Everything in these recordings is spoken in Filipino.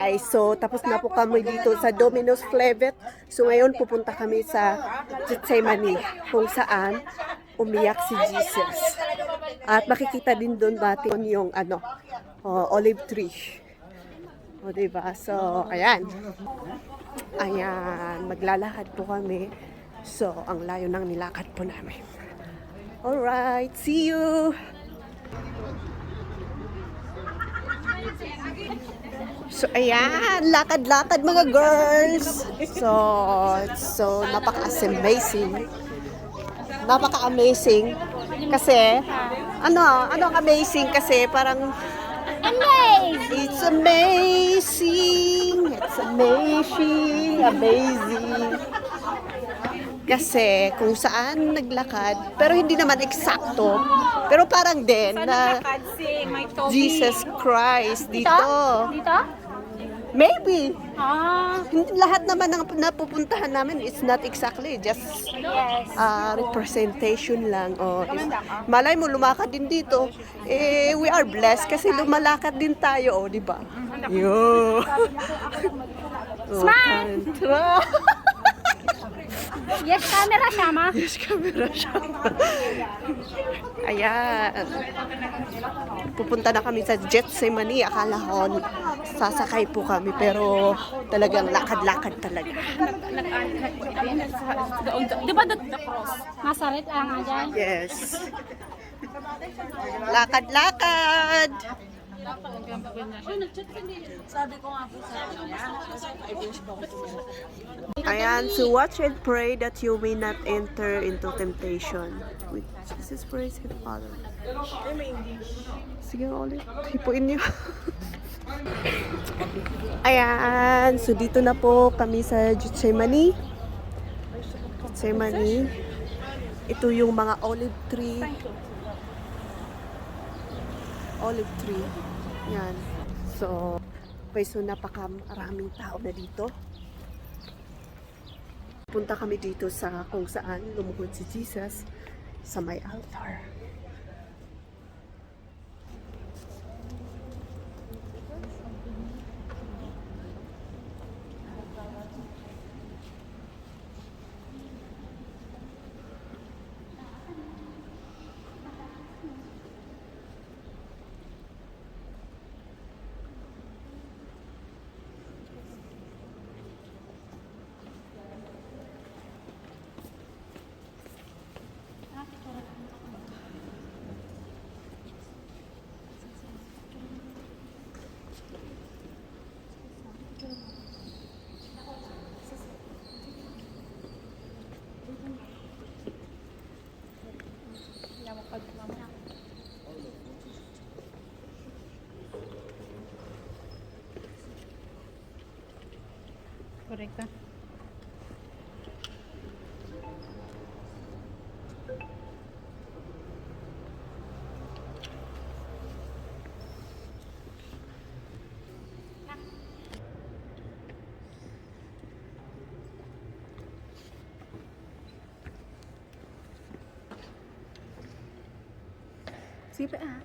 Ay, so tapos na po kami dito sa Domino's Flevet. So ngayon pupunta kami sa Gethsemane kung saan umiyak si Jesus. At makikita din doon natin yung olive tree. O diba? So ayan. Ayan, maglalakad po kami. So ang layo ng nilakad po namin. Alright, see you! So, ayan, lakad-lakad mga girls. So napaka-amazing. Napaka-amazing. Kasi, ang amazing kasi parang, it's amazing. It's amazing. Amazing. Kasi kung saan naglakad, pero hindi naman eksakto, pero parang din na Jesus Christ dito. Dito? Maybe. Ah, Hindi lahat naman ng napupuntahan namin is not exactly just yes. representation lang. Malay mo lumakad din dito. We are blessed kasi lumalakad din tayo, di ba? Yo. Smile! Yes, camera siya, ma. Yes, camera siya. Ayan. Pupunta na kami sa Gethsemane. Akala ko sasakay po kami pero talagang lakad-lakad talaga. Di ba the cross? Masarit lang aja. Yes. Lakad-lakad. Ayan, so watch and pray that you may not enter into temptation. With Jesus praise Him, Father. Sige ulit, hipuin niyo. Ayan, so dito na po kami sa Gethsemane. Gethsemane. Ito yung mga olive tree. Olive tree. Yan. So, napakaraming tao na dito. Punta kami dito sa kung saan lumuhod si Jesus sa may altar. Correcto. Sige pa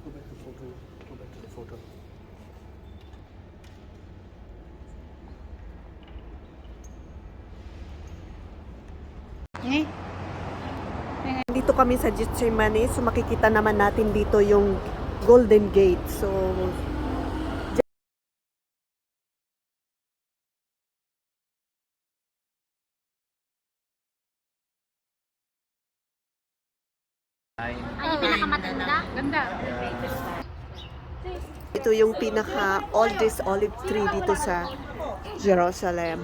Go back to photo. Eh. Dito kami sa Gethsemane, so makikita naman natin dito yung Golden Gate. So, Ay, yung pinakamatanda? Ganda. ito yung pinaka oldest olive tree dito sa Jerusalem.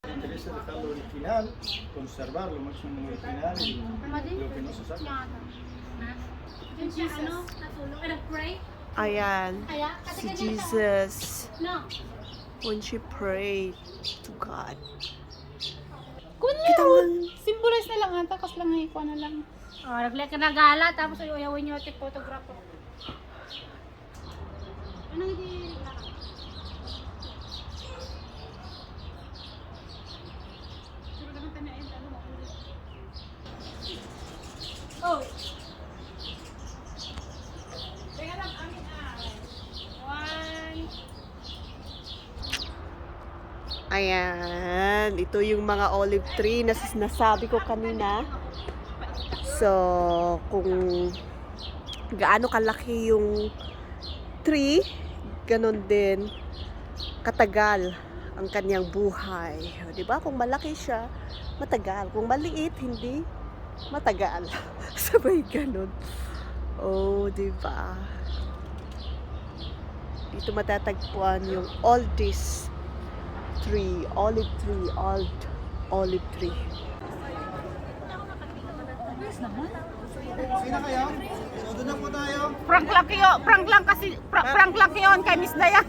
Interesa dejarlo original, conservarlo máximo original y lo que no se saca. Ano? Natulog? Nag-pray? Ayan, Kaya? si Jesus No. when she prayed to God. Kun Kita mo, symbolize na lang ata, kasi lang ikuha na lang. Oh, naglek na gala, tapos uyawin nyo ati photographer. Ano hindi? Oh. Teka lang, amin One. ayan, ito yung mga olive tree na nasabi ko kanina. So, kung gaano kalaki yung tree, ganon din katagal ang kanyang buhay. O, di ba? Kung malaki siya, matagal. Kung maliit, hindi matagal. Sabay ganon. Oh, di ba? Dito matatagpuan yung oldest tree, olive tree, old olive tree. Sino kayo? So doon na po tayo. Prank lang yun kay Miss Dayan.